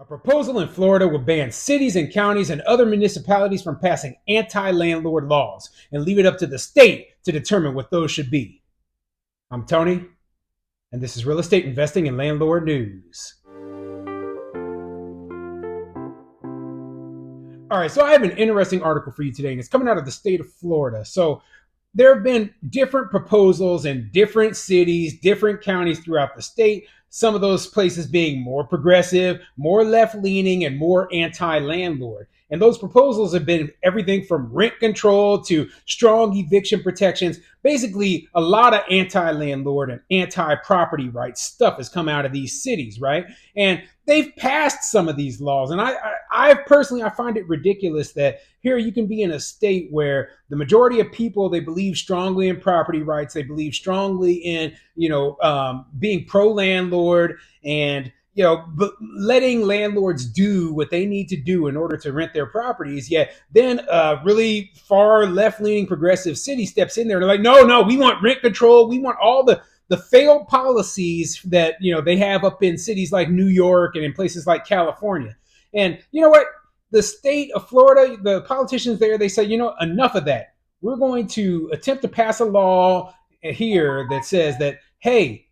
A proposal in Florida would ban cities and counties and other municipalities from passing anti-landlord laws and leave it up to the state to determine what those should be. I'm Tony, and this is Real Estate Investing and Landlord News. All right, so I have an interesting article for you today, and it's coming out of the state of Florida. So there have been different proposals in different cities, different counties throughout the state. Some of those places being more progressive, more left leaning, and more anti landlord. And those proposals have been everything from rent control to strong eviction protections. Basically, a lot of anti landlord and anti property rights stuff has come out of these cities, right? And they've passed some of these laws. And I personally, I find it ridiculous that here you can be in a state where the majority of people, they believe strongly in property rights. They believe strongly in, being pro landlord and, letting landlords do what they need to do in order to rent their properties. Yet then really far left-leaning progressive city steps in there and they're like, no, we want rent control. We want all the failed policies that, they have up in cities like New York and in places like California. And you know what? The state of Florida, the politicians there, they say, enough of that. We're going to attempt to pass a law here that says that, hey,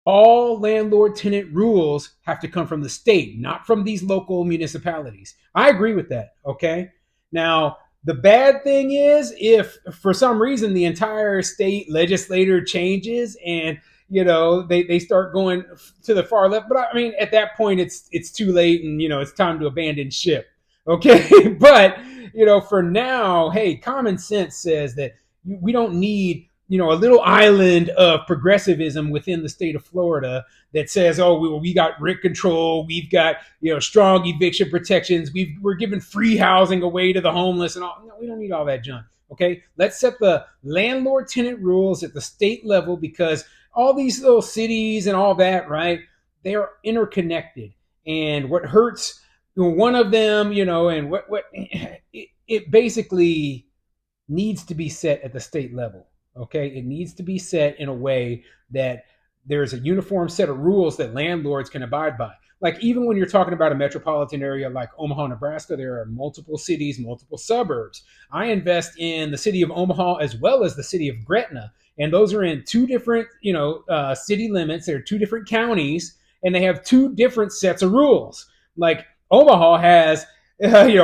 all landlord tenant rules have to come from the state, not from these local municipalities. I agree with that. Okay. Now, the bad thing is if for some reason the entire state legislature changes and they start going to the far left. But I mean, at that point, it's too late, and it's time to abandon ship. Okay, but for now, hey, common sense says that we don't need a little island of progressivism within the state of Florida that says, oh, we got rent control, we've got strong eviction protections, we're giving free housing away to the homeless and all. No, we don't need all that junk. Okay, let's set the landlord tenant rules at the state level because all these little cities and all that, right? They are interconnected, and what hurts one of them, and what it basically needs to be set at the state level. Okay, it needs to be set in a way that there's a uniform set of rules that landlords can abide by. Like even when you're talking about a metropolitan area like Omaha, Nebraska, there are multiple cities, multiple suburbs. I invest in the city of Omaha as well as the city of Gretna, and those are in two different, city limits. They're two different counties, and they have two different sets of rules. Like Omaha has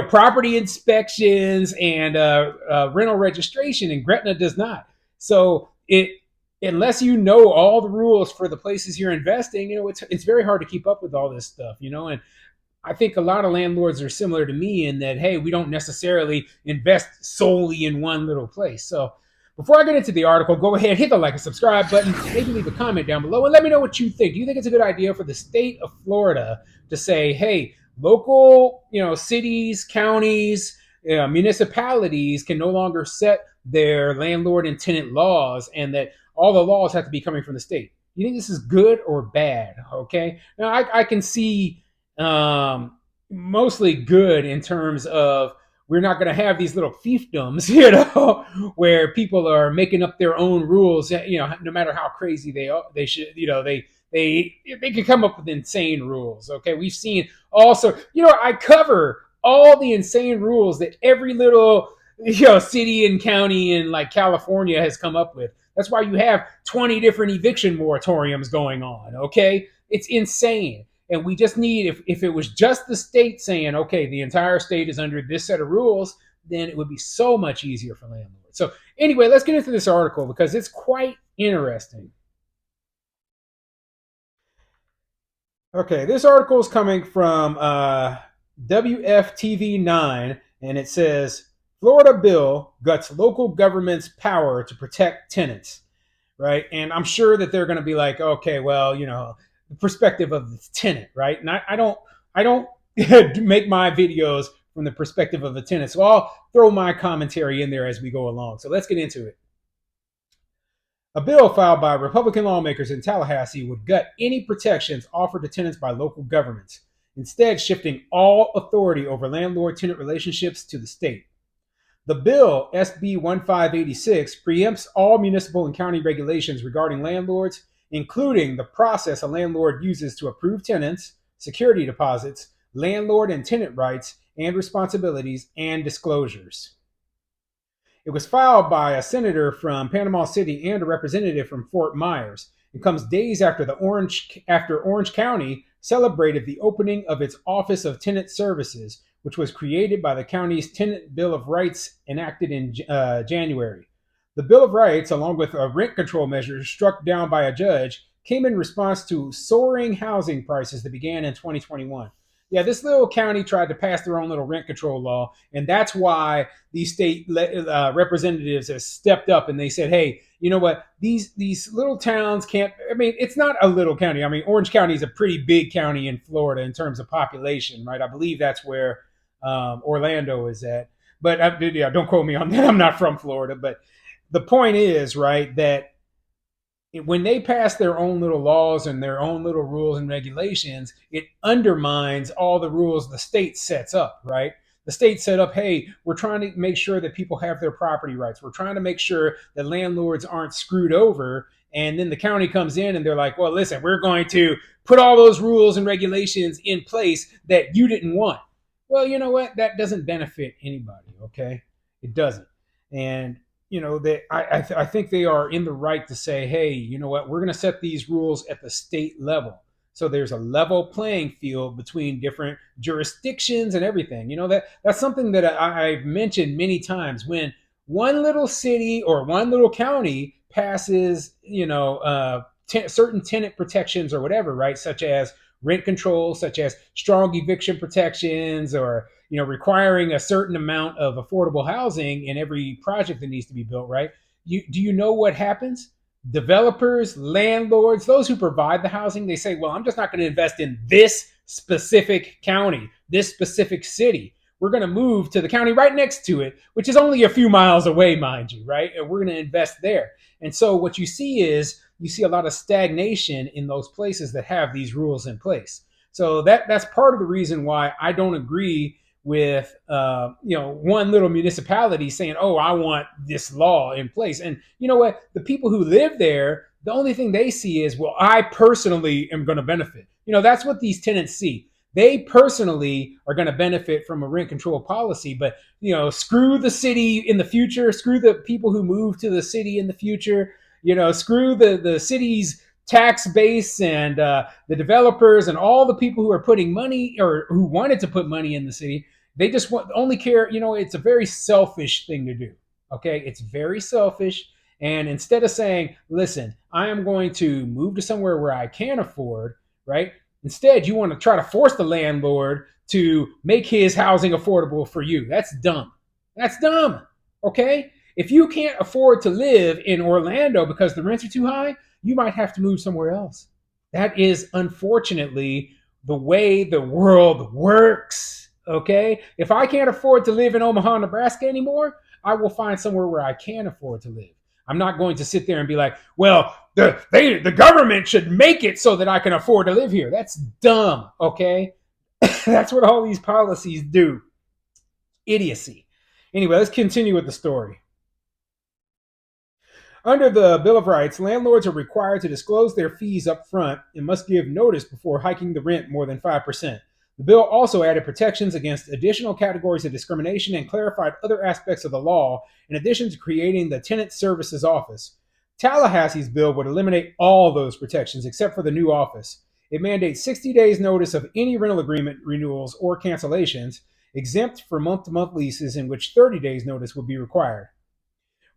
property inspections and rental registration, and Gretna does not. So unless you know all the rules for the places you're investing, it's very hard to keep up with all this stuff, and I think a lot of landlords are similar to me in that, hey, we don't necessarily invest solely in one little place. So before I get into the article, go ahead, hit the like and subscribe button, maybe leave a comment down below and let me know what you think. Do you think it's a good idea for the state of Florida to say, hey, local, cities, counties, municipalities can no longer set their landlord and tenant laws, and that all the laws have to be coming from the state? You think this is good or bad? Okay. Now I can see mostly good in terms of we're not going to have these little fiefdoms, where people are making up their own rules. No matter how crazy they are, they should, they can come up with insane rules. Okay, we've seen also, I cover all the insane rules that every little city and county in like California has come up with. That's why you have 20 different eviction moratoriums going on. Okay, it's insane. And we just need, if it was just the state saying, okay, the entire state is under this set of rules, then it would be so much easier for landlords. So anyway, let's get into this article because it's quite interesting. Okay, this article is coming from WFTV9, and it says, Florida bill guts local government's power to protect tenants, right? And I'm sure that they're going to be like, okay, well, the perspective of the tenant, right? And I don't make my videos from the perspective of the tenant, so I'll throw my commentary in there as we go along. So let's get into it. A bill filed by Republican lawmakers in Tallahassee would gut any protections offered to tenants by local governments, instead shifting all authority over landlord-tenant relationships to the state. The bill, SB 1586, preempts all municipal and county regulations regarding landlords, including the process a landlord uses to approve tenants, security deposits, landlord and tenant rights and responsibilities, and disclosures. It was filed by a senator from Panama City and a representative from Fort Myers. It comes days after Orange County celebrated the opening of its Office of Tenant Services, which was created by the county's Tenant Bill of Rights enacted in January. The Bill of Rights, along with a rent control measure struck down by a judge, came in response to soaring housing prices that began in 2021. Yeah, this little county tried to pass their own little rent control law, and that's why these state representatives have stepped up and they said, "Hey, you know what? These little towns can't. I mean, it's not a little county. I mean, Orange County is a pretty big county in Florida in terms of population, right? I believe that's where Orlando is at. But yeah, don't quote me on that. I'm not from Florida, but the point is, right, that when they pass their own little laws and their own little rules and regulations, it undermines all the rules the state sets up, right? The state set up, hey, we're trying to make sure that people have their property rights. We're trying to make sure that landlords aren't screwed over. And then the county comes in and they're like, well, listen, we're going to put all those rules and regulations in place that you didn't want. Well, you know what? That doesn't benefit anybody, okay? It doesn't. And that I think they are in the right to say, hey, you know what, we're going to set these rules at the state level, so there's a level playing field between different jurisdictions and everything. That's something that I've mentioned many times. When one little city or one little county passes certain tenant protections or whatever, right, such as rent control, such as strong eviction protections, or requiring a certain amount of affordable housing in every project that needs to be built, right? Do you know what happens? Developers, landlords, those who provide the housing, they say, well, I'm just not going to invest in this specific county, this specific city. We're going to move to the county right next to it, which is only a few miles away, mind you, right? And we're going to invest there. And so what you see a lot of stagnation in those places that have these rules in place. So that's part of the reason why I don't agree with one little municipality saying, oh, I want this law in place. And you know what? The people who live there, the only thing they see is, well, I personally am going to benefit. That's what these tenants see. They personally are going to benefit from a rent control policy, but screw the city in the future, screw the people who move to the city in the future, screw the city's tax base and the developers and all the people who are putting money or who wanted to put money in the city. They just only care. It's a very selfish thing to do. Okay, it's very selfish. And instead of saying, listen, I am going to move to somewhere where I can afford, right? Instead, you want to try to force the landlord to make his housing affordable for you. That's dumb. That's dumb. Okay? If you can't afford to live in Orlando because the rents are too high, you might have to move somewhere else. That is unfortunately the way the world works. Okay? If I can't afford to live in Omaha, Nebraska anymore, I will find somewhere where I can afford to live. I'm not going to sit there and be like, well, the government should make it so that I can afford to live here. That's dumb, okay? That's what all these policies do. Idiocy. Anyway, let's continue with the story. Under the Bill of Rights, landlords are required to disclose their fees up front and must give notice before hiking the rent more than 5%. The bill also added protections against additional categories of discrimination and clarified other aspects of the law, in addition to creating the Tenant Services Office. Tallahassee's bill would eliminate all those protections except for the new office. It mandates 60 days notice of any rental agreement renewals or cancellations, exempt for month-to-month leases in which 30 days notice would be required.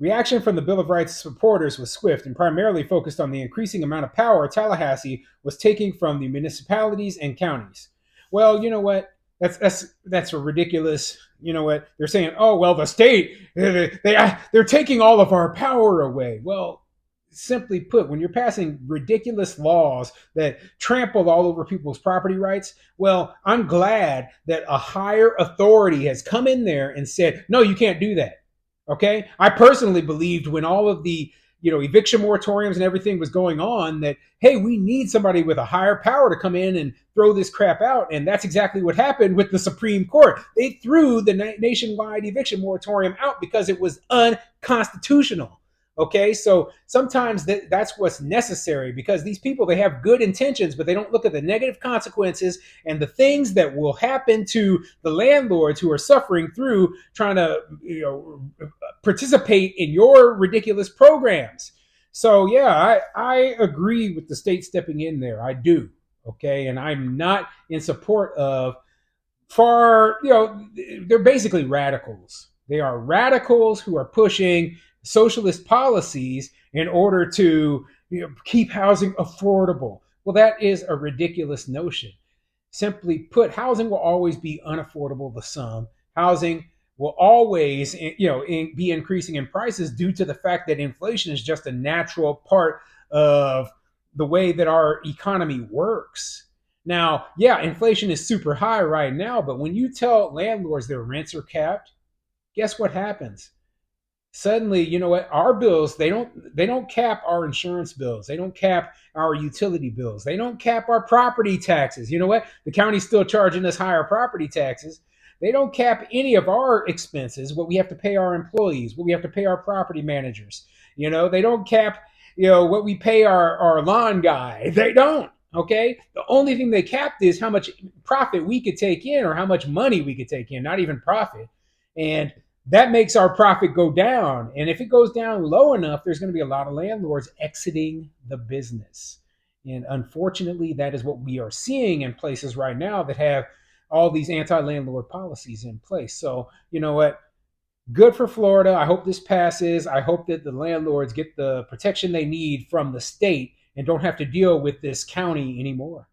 Reaction from the Bill of Rights supporters was swift and primarily focused on the increasing amount of power Tallahassee was taking from the municipalities and counties. Well, you know what? That's ridiculous. You know what? They're saying, oh, well, the state, they're taking all of our power away. Well, simply put, when you're passing ridiculous laws that trample all over people's property rights, well, I'm glad that a higher authority has come in there and said, no, you can't do that. Okay? I personally believed when all of the eviction moratoriums and everything was going on that, hey, we need somebody with a higher power to come in and throw this crap out. And that's exactly what happened with the Supreme Court. They threw the nationwide eviction moratorium out because it was unconstitutional. Okay, so sometimes that's what's necessary, because these people, they have good intentions, but they don't look at the negative consequences and the things that will happen to the landlords who are suffering through trying to, participate in your ridiculous programs. So yeah, I agree with the state stepping in there. I do. Okay, and I'm not in support of far, they're basically radicals. They are radicals who are pushing socialist policies in order to, keep housing affordable. Well, that is a ridiculous notion. Simply put, housing will always be unaffordable to some. Housing will always, be increasing in prices due to the fact that inflation is just a natural part of the way that our economy works. Now, yeah, inflation is super high right now, but when you tell landlords their rents are capped, guess what happens? Suddenly, you know what, our bills, they don't cap our insurance bills, they don't cap our utility bills, they don't cap our property taxes. You know what, the county's still charging us higher property taxes. They don't cap any of our expenses, what we have to pay our employees, what we have to pay our property managers. They don't cap, what we pay our lawn guy. They don't. Okay, the only thing they capped is how much profit we could take in, or how much money we could take in, not even profit. And that makes our profit go down. And if it goes down low enough, there's going to be a lot of landlords exiting the business. And unfortunately, that is what we are seeing in places right now that have all these anti-landlord policies in place. So, you know what? Good for Florida. I hope this passes. I hope that the landlords get the protection they need from the state and don't have to deal with this county anymore.